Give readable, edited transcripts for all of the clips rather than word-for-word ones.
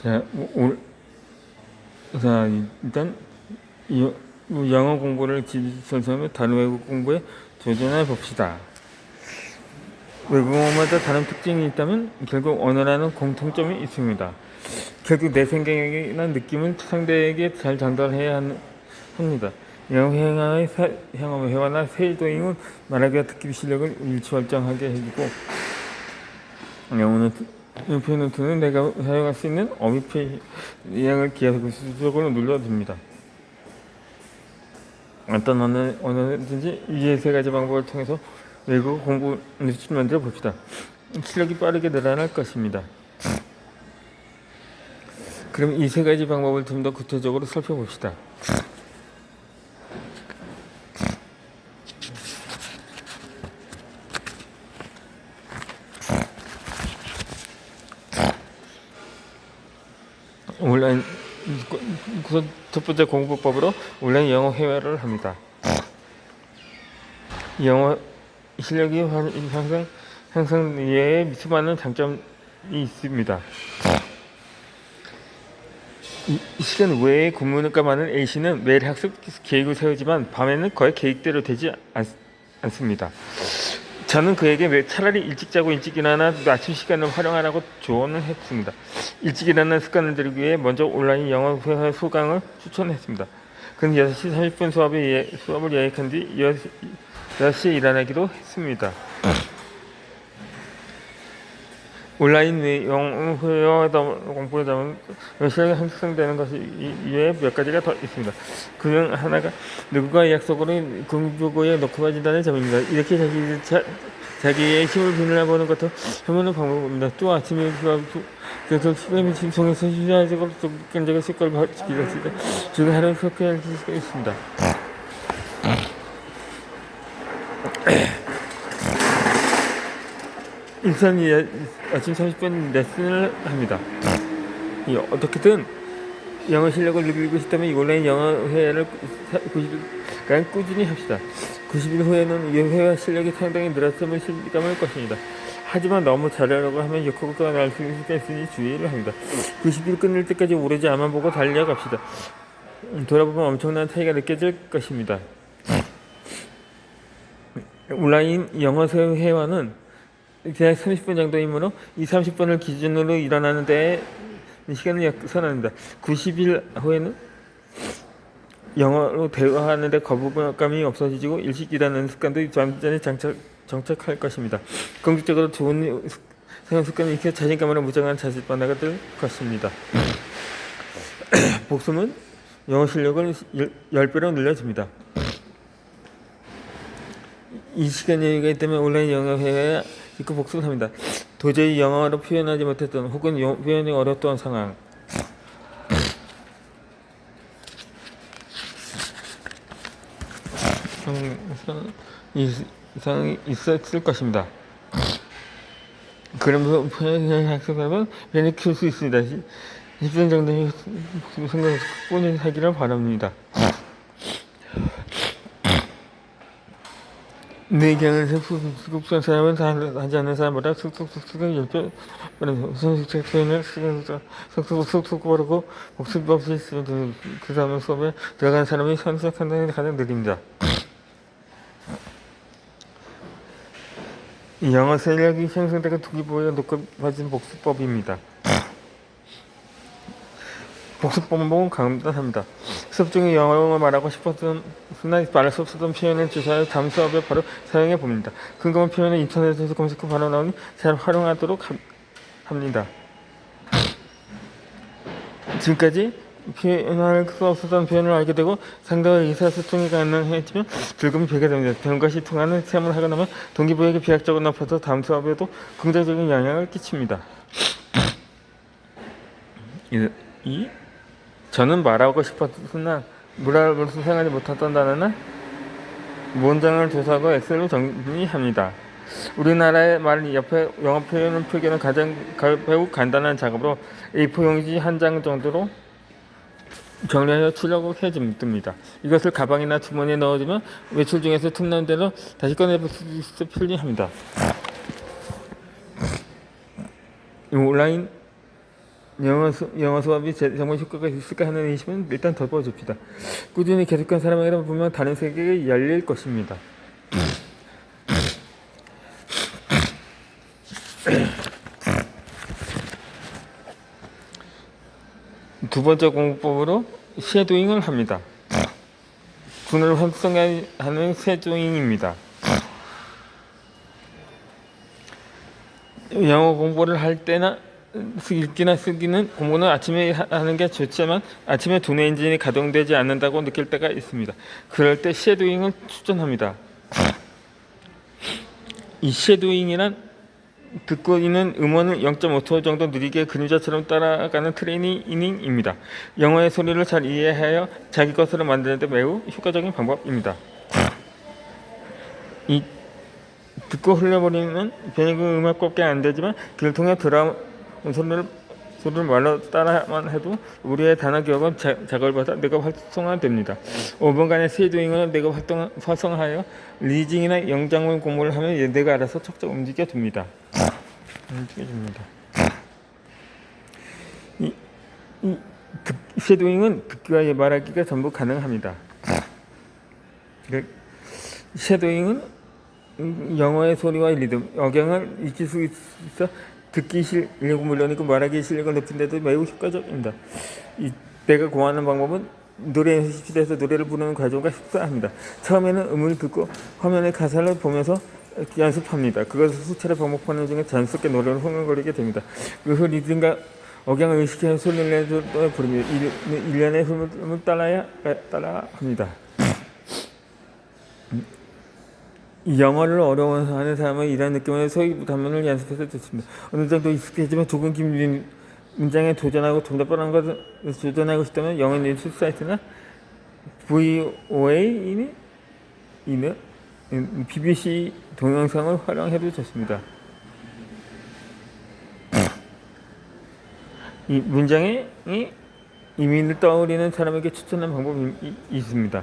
자, 자, 일단 영어 공부를 지지선서하며 다른 외국 공부에 도전해 봅시다. 외국어마다 다른 특징이 있다면 결국 언어라는 공통점이 있습니다. 결국 내 생각이나 느낌을 상대에게 잘 전달해야 합니다. 영어 회화나 세이도잉은 말하기와 듣기 실력을 일취월장하게 해주고, 영어는 표현은 내가 사용할 수 있는 어휘 표현을 기하적으로 눌러줍니다. 어떤 언어든지 이 세 가지 방법을 통해서 외국어 공부 루틴을 만들어 봅시다. 실력이 빠르게 늘어날 것입니다. 그럼 이 세 가지 방법을 좀 더 구체적으로 살펴봅시다. 온라인 첫 번째 공부법으로 온라인 영어 회화를 합니다. 영어 실력이 향상에 수많은 장점이 있습니다. 이 시간 외에 공부가 많은 A씨는 매일 학습 계획을 세우지만 밤에는 거의 계획대로 되지 않습니다. 저는 그에게 차라리 일찍 자고 일찍 일어나 아침 시간을 활용하라고 조언을 했습니다. 일찍 일어나는 습관을 들이기 위해 먼저 온라인 영어 회화 수강을 추천했습니다. 그는 6시 30분 수업을 예약한 뒤 6시에 일어나기로 했습니다. 온라인 영어 회화 공부에 담은 실력이 향상되는 것이 이외에 몇 가지가 더 있습니다. 그중 하나가 누구가 약속으로 공부에 넣고 빠진다는 점입니다. 이렇게 자기의 힘을 비난해보는 것도 해보는 방법입니다. 또 아침에 그래서 수감이 진통해서 휴자적으로 끈적의 습관을 지키고 있을 때 중에 하나를 섭취할 수가 있습니다. 일단 아침 30분 레슨을 합니다. 어떻게든 영어 실력을 늘리고 싶다면 온라인 영어 회화를 90일간 꾸준히 합시다. 90일 후에는 이 회화 실력이 상당히 늘었음을 실감할 것입니다. 하지만 너무 잘하려고 하면 역효과가 날 수 있으니 주의를 합니다. 90일 끝날 때까지 오로지 앞만 보고 달려갑시다. 돌아보면 엄청난 차이가 느껴질 것입니다. 온라인 영어 회화는 대략 30분 정도이므로 이 30분을 기준으로 일어나는 데 시간을 선언합니다. 90일 후에는 영어로 대화하는 데 거부감이 없어지고 일찍 일어나는 습관도 완전히 정착할 것입니다. 긍정적으로 좋은 생활 습관을 익혀 자신감으로 무장한 자질반화가 될 것입니다. 복습은 영어 실력을 10배로 늘려줍니다. 이 시간 여유가 있다면 온라인 영어 회화에 그 복습을 합니다. 도저히 영어로 표현하지 못했던 혹은 표현이 어려웠던 상황, 이상이 있었을 것입니다. 그러면서 표현을 학습하면 표현을 키울 수 있습니다. 10분 정도의 생각을 꾸준히 하기를 바랍니다. 내 경우에서 쑥쑥쑥 사람은 하지 않는 사람보다 쑥쑥쑥쑥 10배 우선식 표현을 쑥쑥쑥쑥 바르고 복습 없이 그 사람 수업에 들어간 사람이 선수학한다는 게 가장 느립니다. 영어 실력이 형성되고 동기부여가 높아진 복습법입니다. 복습법은 간단합니다. 수업 중에 영어를 말하고 싶었으나 말할 수 없었던 표현을 주사해 다음 수업에 바로 사용해 봅니다. 궁금한 표현을 인터넷에서 검색해 바로 나오니 잘 활용하도록 합니다. 지금까지 표현할 수 없었던 표현을 알게 되고 상대와 의사소통이 가능했지만 즐거움이 배가 됩니다. 배운 것이 통하는 체험을 하고 나면 동기부여가 비약적으로 높아서 다음 수업에도 긍정적인 영향을 끼칩니다. 저는 말하고 싶었으나 문화를 수행하지 못했던 단어는 문장을 조사하고 엑셀로 정리합니다. 우리나라의 말 옆에 영어 표현을 표기하는 매우 간단한 작업으로 A4 용지 한 장 정도로 정리하여 출력을 해줍니다. 이것을 가방이나 주머니에 넣어주면 외출 중에서 틈나는 대로 다시 꺼내볼 수 있어 편리합니다. 온라인 영어 수업이 정말 효과가 있을까 하는 의심은 일단 덮어줍시다. 꾸준히 계속한 사람에게는 분명 다른 세계가 열릴 것입니다. 두 번째 공부법으로 쉐도잉을 합니다. 눈을 활성화하는 쉐도잉입니다. 영어 공부를 할 때나 읽기나 쓰기는 공부는 아침에 하는 게 좋지만 아침에 두뇌 엔진이 가동되지 않는다고 느낄 때가 있습니다. 그럴 때 쉐도잉을 추천합니다. 이 쉐도잉이란 듣고 있는 음원을 0.5초 정도 느리게 그림자처럼 따라가는 트레이닝입니다. 영어의 소리를 잘 이해하여 자기 것으로 만드는 데 매우 효과적인 방법입니다. 이 듣고 흘려버리는 변형은 음악밖에 안 되지만 그를 통해 소리를 말로 따라만 해도 우리의 단어 기억은 작업을 받아 뇌가 활성화됩니다. 5분간의 쉐도잉은 뇌가 활성화하여 리딩이나 영장문 공부를 하면 뇌가 알아서 척척 움직여줍니다. 쉐도잉은 듣기와 말하기가 전부 가능합니다. 쉐도잉은 영어의 소리와 리듬, 억양을 익힐 수 있어 듣기 실력은 물론이고 말하기 실력을 높인 데도 매우 효과적입니다. 내가 고하는 방법은 노래 연습실에서 노래를 부르는 과정과 흡사합니다. 처음에는 음을 듣고 화면의 가사를 보면서 연습합니다. 그것을 수차례 반복하는 중에 자연스럽게 노래를 흥얼거리게 됩니다. 그 후 리듬과 억양을 의식해 소리를 내서 부릅니다. 일련의 흐름을 따라 합니다. 영어를 어려워하는 사람은 이런 느낌의 소위 단문을 연습해서 듣습니다. 어느 정도 익숙해지만 조금 긴 문장에 도전하고 좀 더 뻔한 것을 도전하고 싶다면 영어 뉴스 사이트나 VOA, BBC 동영상을 활용해도 좋습니다. 이 문장에 이미를 떠올리는 사람에게 추천한 방법이 있습니다.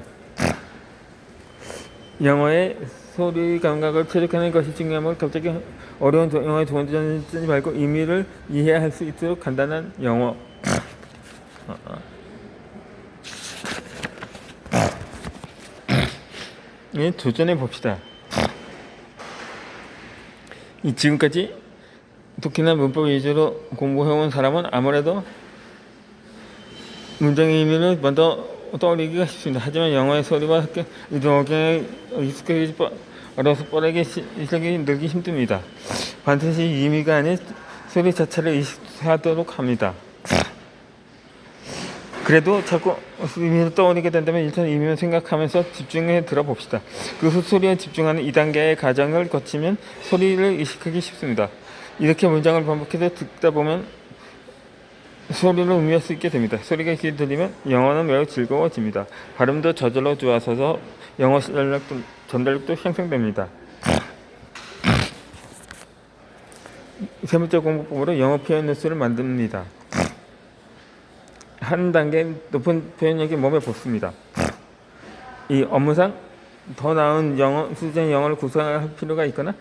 영어의 소리 감각을 체득하는 것이 중요하면 갑자기 어려운 영어에 도전하지 말고 의미를 이해할 수 있도록 간단한 영어 도전해 봅시다. 지금까지 독해나 문법 위주로 공부해온 사람은 아무래도 문장의 의미를 먼저 떠올리기가 쉽습니다. 하지만 영어의 소리와 억양에 익숙해지 어려서 빠르게 실력이 늘기 힘듭니다. 반드시 의미가 아닌 소리 자체를 의식하도록 합니다. 그래도 자꾸 의미를 떠올리게 된다면 일단 의미를 생각하면서 집중해 들어봅시다. 그 후 소리에 집중하는 2단계의 과정을 거치면 소리를 의식하기 쉽습니다. 이렇게 문장을 반복해서 듣다 보면 소리를 음미할 수 있게 됩니다. 소리가 귀에 들리면 영어는 매우 즐거워집니다. 발음도 저절로 좋아져서 영어 전달력도 향상됩니다. 세 번째 공부법으로 영어 표현 뉴스를 만듭니다. 한 단계 높은 표현력이 몸에 붙습니다. 이 업무상 더 나은 수준의 영어를 구사할 필요가 있거나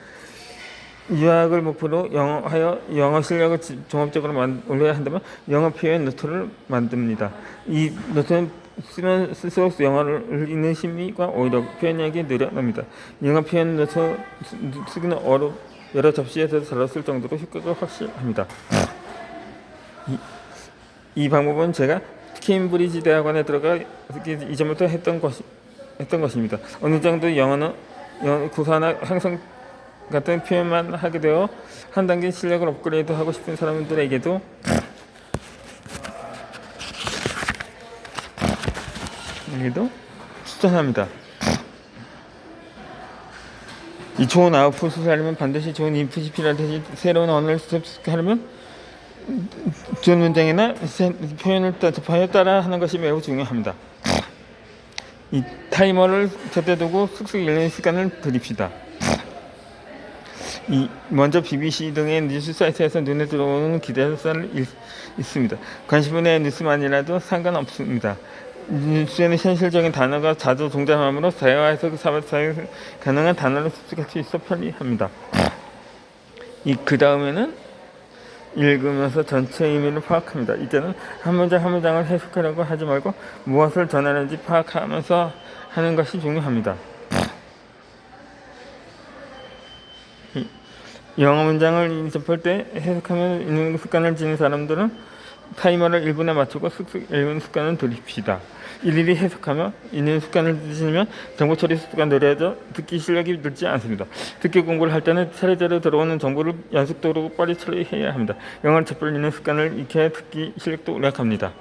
유학을 목표로 영어 실력을 종합적으로 올려야 한다면 영어 표현 노트를 만듭니다. 이 노트는 쓰면 쓸수록 영어를 읽는 심리가 오히려 표현력이 늘어납니다. 영어 표현 노트 쓰기는 여러 접시에서 잘 쓸 정도로 효과가 확실합니다. 이 방법은 제가 케임브리지 대학원에 들어가 이전부터 했던 것입니다. 어느 정도 영어 구사나 향상 같은 표현만 하게 되어 한 단계 실력을 업그레이드하고 싶은 사람들에게도 추천합니다. 이 좋은 아웃풋을 하려면 반드시 좋은 인풋이 필요하듯이 새로운 언어를 습득하려면 좋은 문장이나 표현을 따라하는 것이 매우 중요합니다. 이 타이머를 곁에 두고 쑥쑥 읽는 시간을 드립시다. 먼저 BBC 등의 뉴스 사이트에서 눈에 들어오는 기사를 읽습니다. 관심 분야의 뉴스만이라도 상관없습니다. 뉴스에는 현실적인 단어가 자주 등장하므로 대화에서 사용 가능한 단어를 습득할 수 있어 편리합니다. 그 다음에는 읽으면서 전체 의미를 파악합니다. 이때는 한 문장 한 문장을 해석하려고 하지 말고 무엇을 전하는지 파악하면서 하는 것이 중요합니다. 영어 문장을 접할 때 해석하며 읽는 습관을 지닌 사람들은 타이머를 1분에 맞추고 슥슥 읽는 습관을 들이십시다. 일일이 해석하며 읽는 습관을 들이시면 정보 처리 속도가 느려져 듣기 실력이 늘지 않습니다. 듣기 공부를 할 때는 차례대로 들어오는 정보를 연속도로 빨리 처리해야 합니다. 영어를 접할 읽는 습관을 익혀야 듣기 실력도 오락합니다.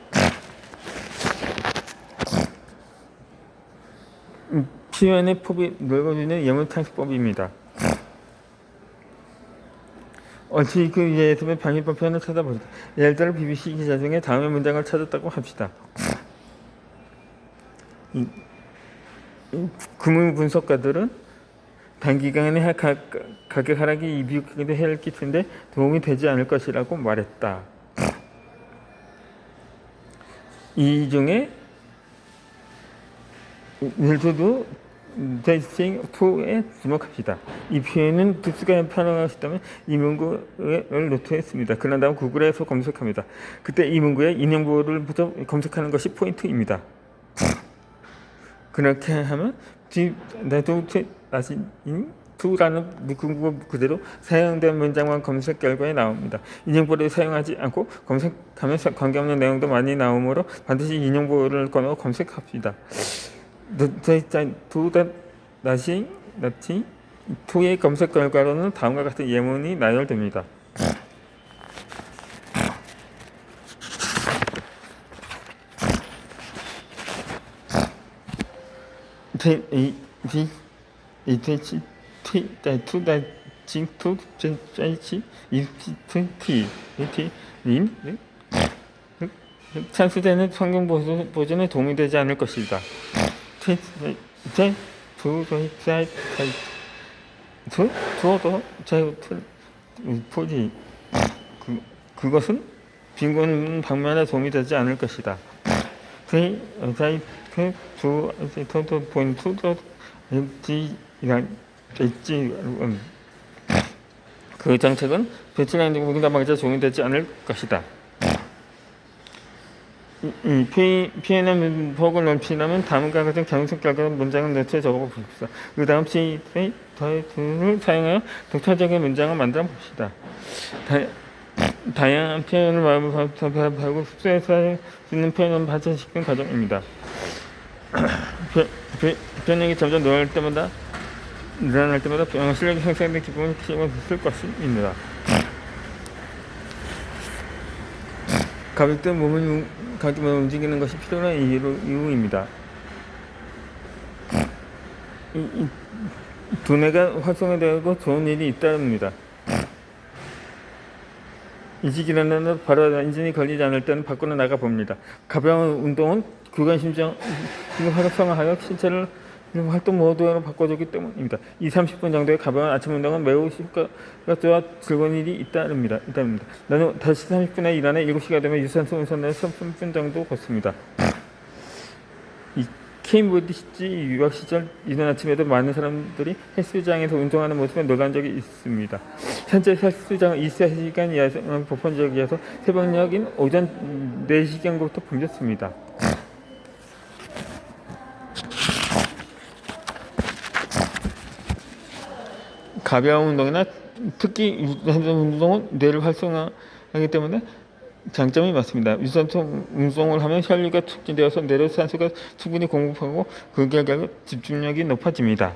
표현의 폭이 넓어지는 예문창수법입니다. 얼추 그 예습의 방위법 표현을 찾아보시다. 예를 들어 BBC 기자 중에 다음의 문장을 찾았다고 합시다. 금융 분석가들은 단기간에 가격 하락이 미국에도 해를 끼치는데 도움이 되지 않을 것이라고 말했다. 이 중에 일조도 대칭 2에 주목합시다. 이 표현은 특수가 편향하셨다면 이 문구를 노트했습니다. 그런 다음 구글에서 검색합니다. 그때 이 문구에 인용 보호를 붙여 검색하는 것이 포인트입니다. 그렇게 하면 나도 나신 to라는 문구 그대로 사용된 문장만 검색 결과에 나옵니다. 인용보호를 사용하지 않고 검색하면 관계없는 내용도 많이 나오므로 반드시 인용보호를 꺼놓고 검색합시다. to의 검색 결과로는 다음과 같은 예문이 나열됩니다. 찬스되는 환경 보존에 도움이 되지 않을 것이다. 그것은 빈곤 방면에 도움이 되지 않을 것이다. 그 정책은 배출량 누구나 방지에 도움이 되지 않을 것이다. 표현의 폭을 넓히려면 다음과 같은 경색 결과의 문장을 노트에 적어봅시다. 그 다음 더를 사용하여 독창적인 문장을 만들어 봅시다. 다양한 표현을 마음하고 숙소에서 할 수 있는 표현을 발전시키는 과정입니다. 표현력이 점점 늘어날 때마다 영어 실력이 향상되는 기쁨을 키워줄 것입니다. 가볍게 몸을 움직이는 것이 필요한 이유입니다. 두뇌가 활성화되고 좋은 일이 잇따릅니다. 이직이라는 바로 엔진이 걸리지 않을 때는 밖으로 나가 봅니다. 가벼운 운동은 교감신경 활성화하여 신체를 활동 모드로 바꿔주기 때문입니다. 30분 정도의 가벼운 아침 운동은 매우 효과가 즐거운 일이 잇따릅니다. 나는 다시 30분에 일어나 7시가 되면 유산소 운동을 30분 정도 걷습니다. 케임브리지 유학 시절 이른 아침에도 많은 사람들이 헬스장에서 운동하는 모습에 놀란 적이 있습니다. 현재 헬스장은 24시간 야생 보편적이어서 새벽녘인 오전 4시경부터 붐볐습니다. 가벼운 운동이나 특히 유산소 운동은 뇌를 활성화하기 때문에 장점이 많습니다. 유산소 운동을 하면 혈류가 촉진되어서 뇌로 산소가 충분히 공급하고 그 결과로 집중력이 높아집니다.